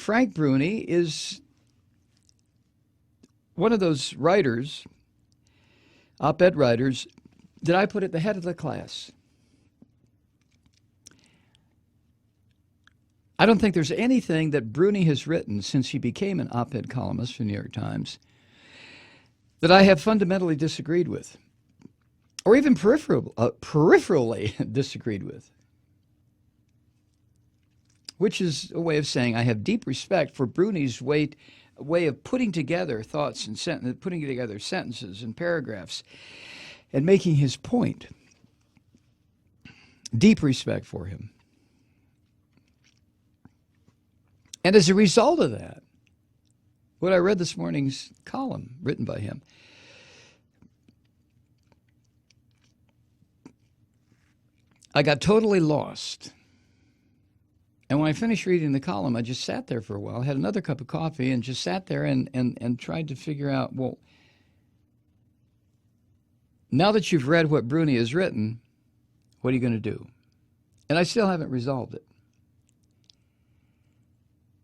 Frank Bruni is one of those writers, op-ed writers, that I put at the head of the class. I don't think there's anything that Bruni has written since he became an op-ed columnist for the New York Times that I have fundamentally disagreed with, or even peripherally disagreed with, which is a way of saying I have deep respect for Bruni's way of putting together thoughts and putting together sentences and paragraphs and making his point. Deep respect for him. And as a result of that, what I read this morning's column written by him, I got totally lost. And when I finished reading the column, I just sat there for a while, had another cup of coffee, and just sat there and tried to figure out, well, now that you've read what Bruni has written, what are you going to do? And I still haven't resolved it.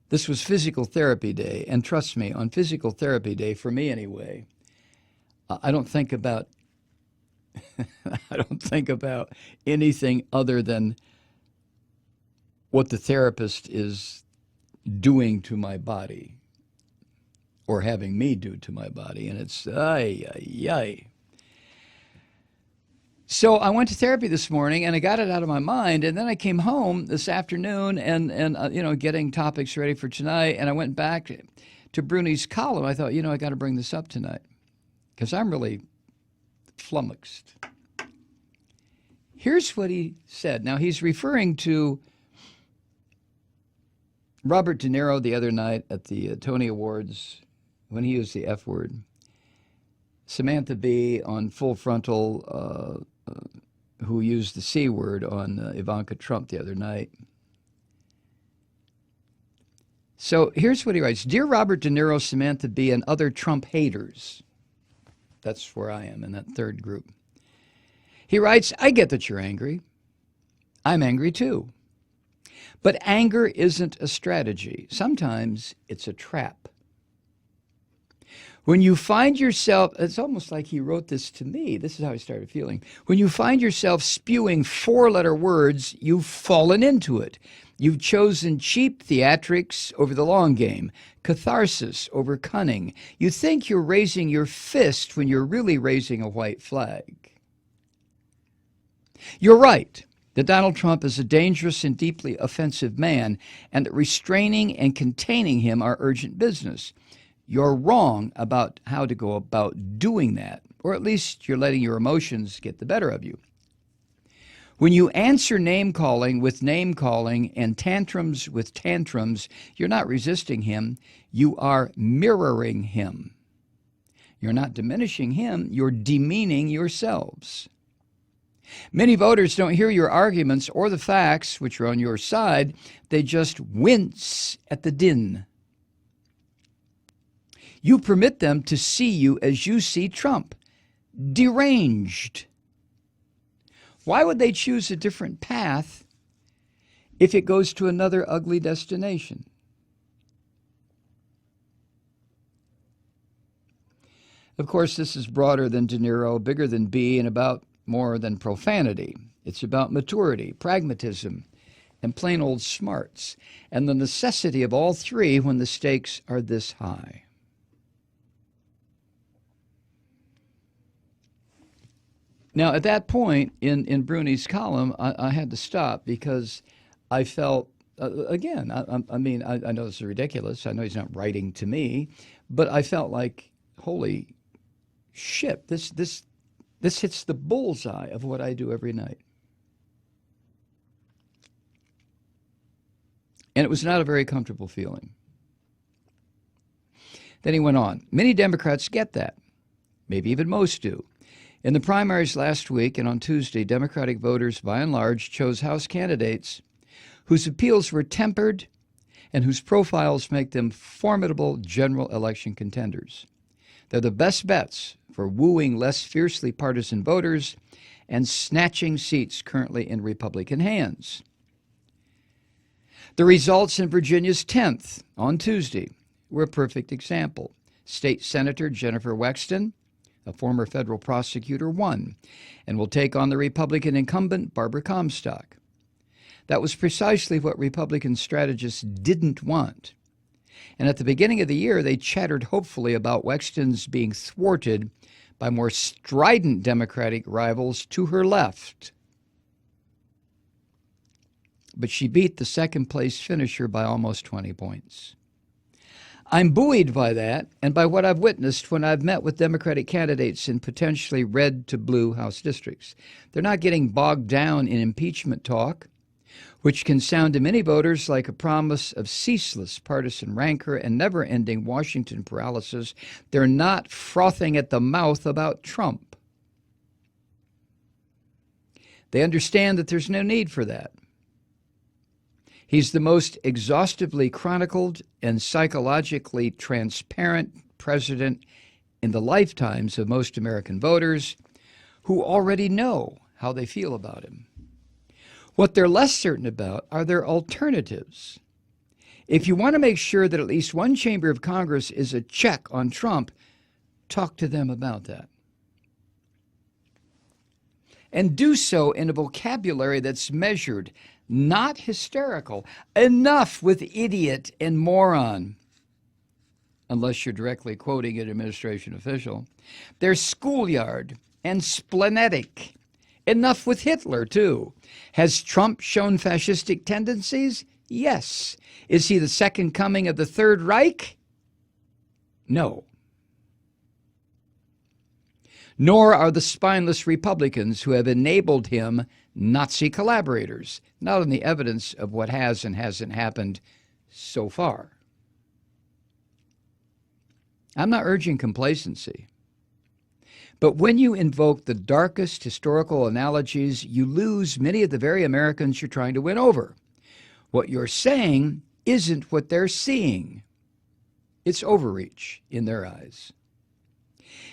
This was physical therapy day, and trust me, on physical therapy day, for me anyway, I don't think about anything other than what the therapist is doing to my body, or having me do to my body, and it's ay, ay, ay. So I went to therapy this morning, and I got it out of my mind, and then I came home this afternoon and getting topics ready for tonight, and I went back to Bruni's column. I thought, I got to bring this up tonight because I'm really flummoxed. Here's what he said. Now, he's referring to Robert De Niro the other night at the Tony Awards when he used the F word. Samantha Bee on Full Frontal, who used the C word on Ivanka Trump the other night. So here's what he writes. Dear Robert De Niro, Samantha Bee, and other Trump haters. That's where I am in that third group. He writes, I get that you're angry. I'm angry too. But anger isn't a strategy. Sometimes it's a trap. When you find yourself, it's almost like he wrote this to me. This is how I started feeling. When you find yourself spewing four-letter words, you've fallen into it. You've chosen cheap theatrics over the long game, catharsis over cunning. You think you're raising your fist when you're really raising a white flag. You're right that Donald Trump is a dangerous and deeply offensive man, and that restraining and containing him are urgent business. You're wrong about how to go about doing that, or at least you're letting your emotions get the better of you. When you answer name-calling with name-calling and tantrums with tantrums, you're not resisting him, you are mirroring him. You're not diminishing him, you're demeaning yourselves. Many voters don't hear your arguments or the facts, which are on your side. They just wince at the din. You permit them to see you as you see Trump, deranged. Why would they choose a different path if it goes to another ugly destination? Of course, this is broader than De Niro, bigger than Bee, and about more than profanity. It's about maturity, pragmatism, and plain old smarts, and the necessity of all three when the stakes are this high. Now, at that point in Bruni's column, I had to stop because I felt, again, I mean, I know this is ridiculous. I know he's not writing to me, but I felt like, holy shit, this hits the bullseye of what I do every night. And it was not a very comfortable feeling. Then he went on. Many Democrats get that. Maybe even most do. In the primaries last week and on Tuesday, Democratic voters, by and large, chose House candidates whose appeals were tempered and whose profiles make them formidable general election contenders. They're the best bets for wooing less fiercely partisan voters and snatching seats currently in Republican hands. The results in Virginia's 10th on Tuesday were a perfect example. State Senator Jennifer Wexton, a former federal prosecutor, won and will take on the Republican incumbent Barbara Comstock. That was precisely what Republican strategists didn't want. And at the beginning of the year, they chattered hopefully about Wexton's being thwarted by more strident Democratic rivals to her left. But she beat the second-place finisher by almost 20 points. I'm buoyed by that and by what I've witnessed when I've met with Democratic candidates in potentially red to blue House districts. They're not getting bogged down in impeachment talk, which can sound to many voters like a promise of ceaseless partisan rancor and never-ending Washington paralysis. They're not frothing at the mouth about Trump. They understand that there's no need for that. He's the most exhaustively chronicled and psychologically transparent president in the lifetimes of most American voters who already know how they feel about him. What they're less certain about are their alternatives. If you want to make sure that at least one chamber of Congress is a check on Trump, talk to them about that. And do so in a vocabulary that's measured, not hysterical. Enough with idiot and moron, unless you're directly quoting an administration official. They're schoolyard and splenetic. Enough with Hitler, too. Has Trump shown fascistic tendencies? Yes. Is he the second coming of the Third Reich? No. Nor are the spineless Republicans who have enabled him Nazi collaborators, not on the evidence of what has and hasn't happened so far. I'm not urging complacency. But when you invoke the darkest historical analogies, you lose many of the very Americans you're trying to win over. What you're saying isn't what they're seeing. It's overreach in their eyes.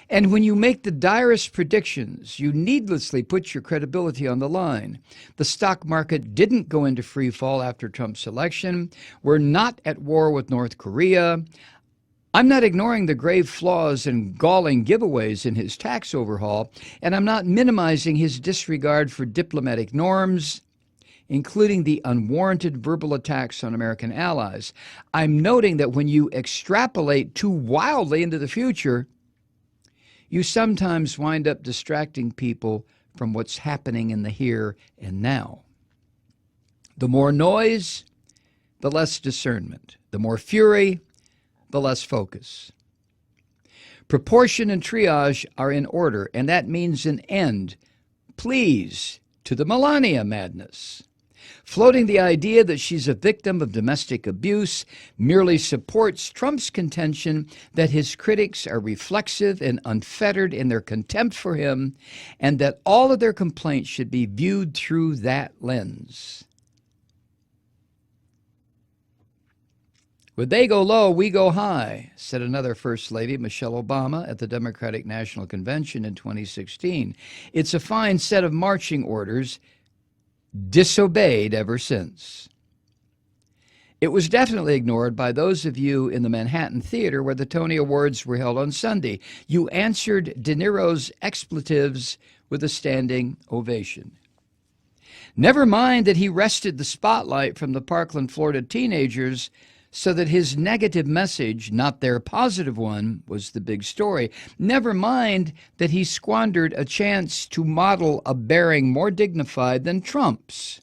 And when you make the direst predictions, you needlessly put your credibility on the line. The stock market didn't go into free fall after Trump's election. We're not at war with North Korea. I'm not ignoring the grave flaws and galling giveaways in his tax overhaul, and I'm not minimizing his disregard for diplomatic norms, including the unwarranted verbal attacks on American allies. I'm noting that when you extrapolate too wildly into the future, you sometimes wind up distracting people from what's happening in the here and now. The more noise, the less discernment. The more fury, the less focus. Proportion and triage are in order, and that means an end, please, to the Melania madness. Floating the idea that she's a victim of domestic abuse merely supports Trump's contention that his critics are reflexive and unfettered in their contempt for him, and that all of their complaints should be viewed through that lens. When they go low, we go high, said another First Lady, Michelle Obama, at the Democratic National Convention in 2016. It's a fine set of marching orders, disobeyed ever since. It was definitely ignored by those of you in the Manhattan Theater where the Tony Awards were held on Sunday. You answered De Niro's expletives with a standing ovation. Never mind that he wrested the spotlight from the Parkland, Florida teenagers so that his negative message, not their positive one, was the big story. Never mind that he squandered a chance to model a bearing more dignified than Trump's.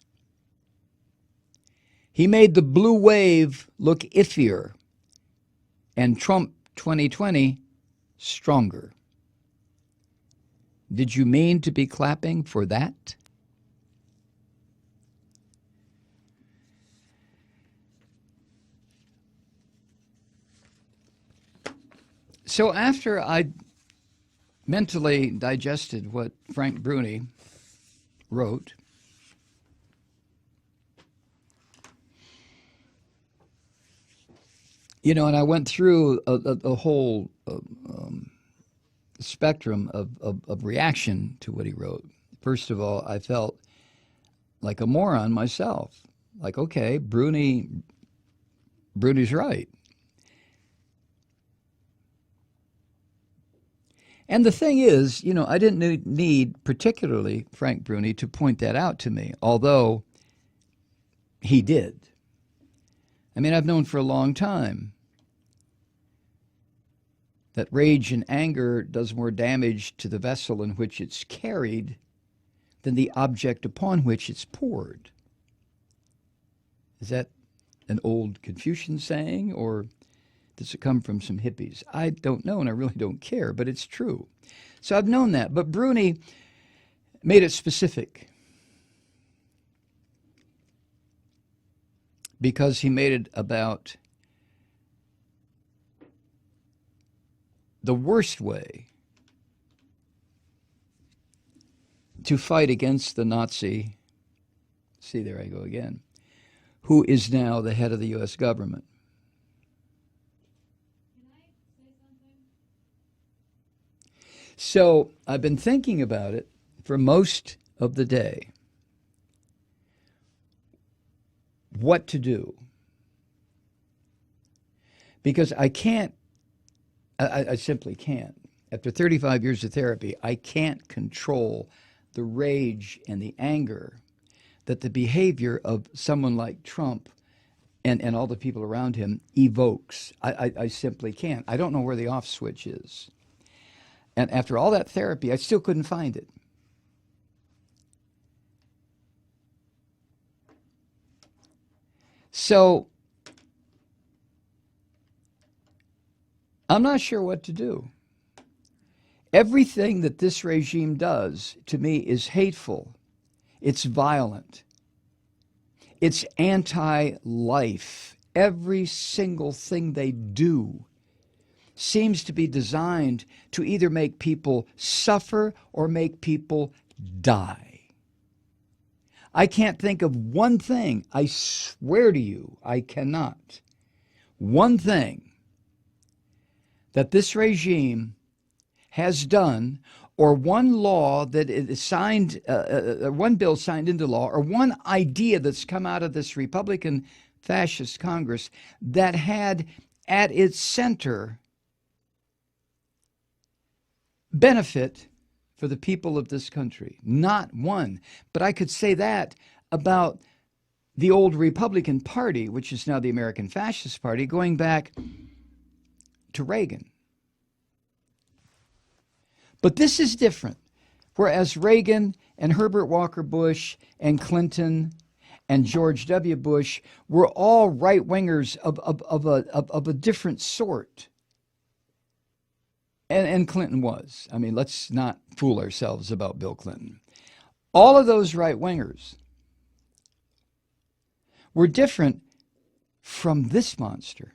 He made the blue wave look iffier and Trump 2020 stronger. Did you mean to be clapping for that? So after I mentally digested what Frank Bruni wrote, and I went through a whole spectrum of reaction to what he wrote. First of all, I felt like a moron myself. Like, okay, Bruni's right. And the thing is, I didn't need particularly Frank Bruni to point that out to me, although he did. I mean, I've known for a long time that rage and anger does more damage to the vessel in which it's carried than the object upon which it's poured. Is that an old Confucian saying, or does it come from some hippies? I don't know, and I really don't care, but it's true. So I've known that. But Bruni made it specific because he made it about the worst way to fight against the Nazi, see, there I go again, who is now the head of the U.S. government. So I've been thinking about it for most of the day, what to do. Because I can't, I simply can't. After 35 years of therapy, I can't control the rage and the anger that the behavior of someone like Trump and all the people around him evokes. I simply can't. I don't know where the off switch is. And after all that therapy, I still couldn't find it. So I'm not sure what to do. Everything that this regime does to me is hateful. It's violent. It's anti-life. Every single thing they do seems to be designed to either make people suffer or make people die. I can't think of one thing, I swear to you, I cannot. One thing that this regime has done, or one law that is signed, one bill signed into law, or one idea that's come out of this Republican fascist Congress that had at its center benefit for the people of this country. Not one. But I could say that about the old Republican Party, which is now the American Fascist Party, going back to Reagan. But this is different. Whereas Reagan and Herbert Walker Bush and Clinton and George W. Bush were all right-wingers of a different sort. And Clinton was. I mean, let's not fool ourselves about Bill Clinton. All of those right-wingers were different from this monster.